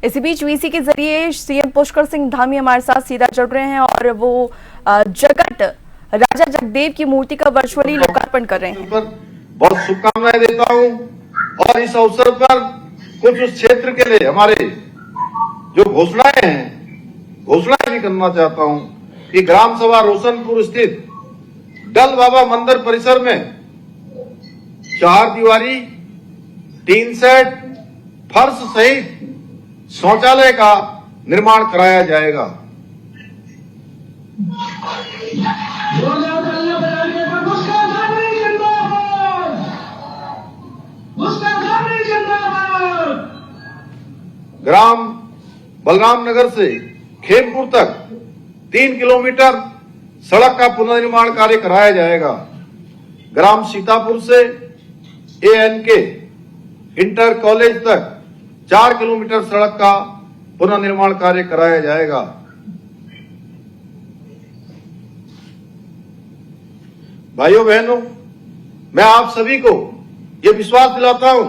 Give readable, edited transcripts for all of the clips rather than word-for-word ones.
इसी बीच वीसी के जरिए सीएम पुष्कर सिंह धामी हमारे साथ सीधा जुड़ रहे हैं और वो जगत राजा जगदेव की मूर्ति का वर्चुअली लोकार्पण कर रहे हैं। बहुत शुभकामनाएं देता हूं और इस अवसर पर कुछ उस क्षेत्र के लिए हमारे जो घोषणाएं भी करना चाहता हूं कि ग्राम सभा रोशनपुर स्थित डल बाबा मंदिर परिसर में 4 दीवारी, 3 सेट, फर्श सहित शौचालय का निर्माण कराया जाएगा। ग्राम बलराम नगर से खेमपुर तक 3 किलोमीटर सड़क का पुनर्निर्माण कार्य कराया जाएगा। ग्राम सीतापुर से ANK इंटर कॉलेज तक 4 किलोमीटर सड़क का पुनर्निर्माण कार्य कराया जाएगा। भाइयों बहनों, मैं आप सभी को ये विश्वास दिलाता हूं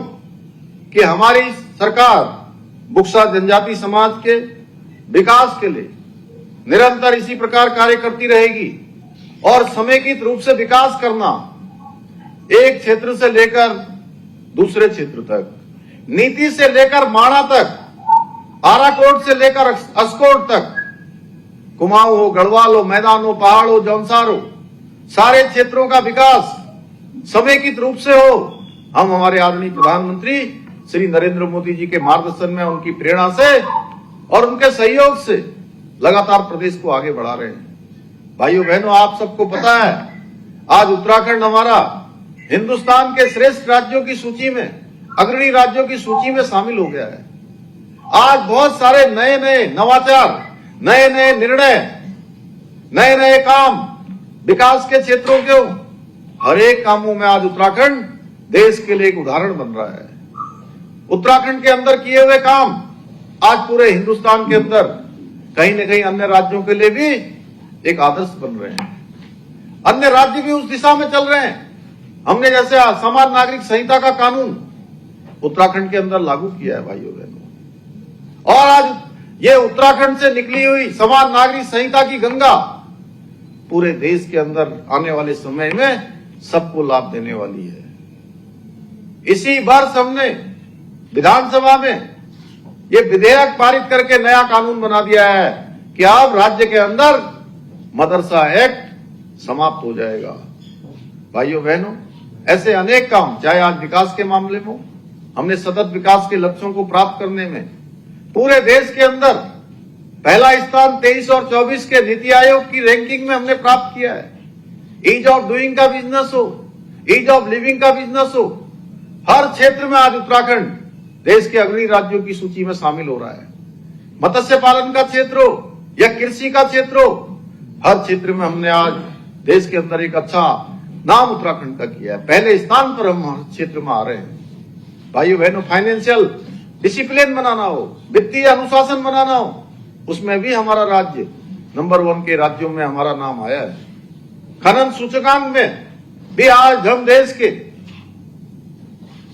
कि हमारी सरकार बुक्सा जनजाति समाज के विकास के लिए निरंतर इसी प्रकार कार्य करती रहेगी और समेकित रूप से विकास करना, एक क्षेत्र से लेकर दूसरे क्षेत्र तक, नीति से लेकर माणा तक, आराकोट से लेकर अस्कोट तक, कुमाऊं हो, गढ़वाल हो, मैदान हो, पहाड़ हो, जौनसार हो, सारे क्षेत्रों का विकास समेकित रूप से हो। हम हमारे आदरणीय प्रधानमंत्री श्री नरेंद्र मोदी जी के मार्गदर्शन में, उनकी प्रेरणा से और उनके सहयोग से लगातार प्रदेश को आगे बढ़ा रहे हैं। भाइयों बहनों, आप सबको पता है आज उत्तराखंड हमारा हिंदुस्तान के श्रेष्ठ राज्यों की सूची में, अग्रणी राज्यों की सूची में शामिल हो गया है। आज बहुत सारे नए नए नवाचार, नए नए निर्णय, नए नए काम विकास के क्षेत्रों के हर एक कामों में आज उत्तराखंड देश के लिए एक उदाहरण बन रहा है। उत्तराखंड के अंदर किए हुए काम आज पूरे हिंदुस्तान के अंदर कहीं न कहीं अन्य राज्यों के लिए भी एक आदर्श बन रहे हैं। अन्य राज्य भी उस दिशा में चल रहे हैं। हमने जैसे समान नागरिक संहिता का कानून उत्तराखंड के अंदर लागू किया है भाइयों बहनों, और आज ये उत्तराखंड से निकली हुई समान नागरिक संहिता की गंगा पूरे देश के अंदर आने वाले समय में सबको लाभ देने वाली है। इसी वर्ष हमने विधानसभा में ये विधेयक पारित करके नया कानून बना दिया है कि अब राज्य के अंदर मदरसा एक्ट समाप्त हो जाएगा। भाइयों बहनों, ऐसे अनेक काम, चाहे आज विकास के मामले में हो, हमने सतत विकास के लक्ष्यों को प्राप्त करने में पूरे देश के अंदर पहला स्थान 23 और 24 के नीति आयोग की रैंकिंग में हमने प्राप्त किया है। ईज ऑफ डूइंग का बिजनेस हो, ईज ऑफ लिविंग का बिजनेस हो, हर क्षेत्र में आज उत्तराखंड देश के अग्रणी राज्यों की सूची में शामिल हो रहा है। मत्स्य पालन का क्षेत्र हो या कृषि का क्षेत्र हो, हर क्षेत्र में हमने आज देश के अंदर एक अच्छा नाम उत्तराखंड का किया है। पहले स्थान पर हम हर क्षेत्र में आ रहे हैं। भाइयों बहनों, फाइनेंशियल डिसिप्लिन बनाना हो, वित्तीय अनुशासन बनाना हो, उसमें भी हमारा राज्य नंबर 1 के राज्यों में हमारा नाम आया है। खनन सूचकांक में भी आज हम देश के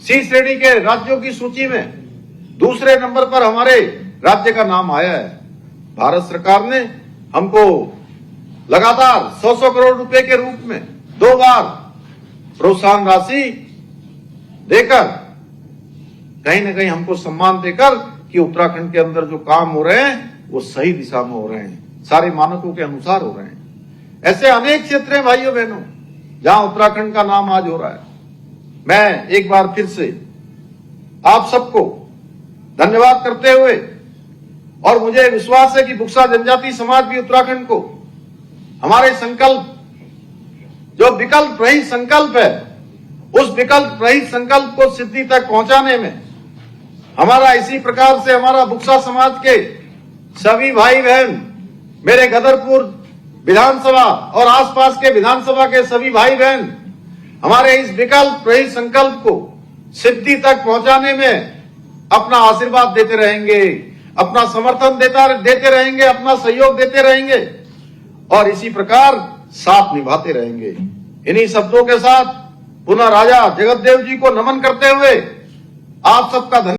C श्रेणी के राज्यों की सूची में दूसरे नंबर पर हमारे राज्य का नाम आया है। भारत सरकार ने हमको लगातार 100 करोड़ रुपए के रूप में 2 बार प्रोत्साहन राशि देकर, कहीं न कहीं हमको सम्मान देकर कि उत्तराखंड के अंदर जो काम हो रहे हैं वो सही दिशा में हो रहे हैं, सारे मानकों के अनुसार हो रहे हैं। ऐसे अनेक क्षेत्र हैं भाइयों बहनों जहां उत्तराखंड का नाम आज हो रहा है। मैं एक बार फिर से आप सबको धन्यवाद करते हुए, और मुझे विश्वास है कि बुक्सा जनजाति समाज भी उत्तराखंड को हमारे संकल्प, जो विकल्प रहित संकल्प है, उस विकल्प रहित संकल्प को सिद्धि तक पहुंचाने में हमारा इसी प्रकार से हमारा बुक्सा समाज के सभी भाई बहन, मेरे गदरपुर विधानसभा और आसपास के विधानसभा के सभी भाई बहन हमारे इस विकल्प रहित संकल्प को सिद्धि तक पहुंचाने में अपना आशीर्वाद देते रहेंगे, अपना समर्थन देते रहेंगे, अपना सहयोग देते रहेंगे और इसी प्रकार साथ निभाते रहेंगे। इन्हीं शब्दों के साथ पुनः राजा जगतदेव जी को नमन करते हुए आप सबका धन्यवाद।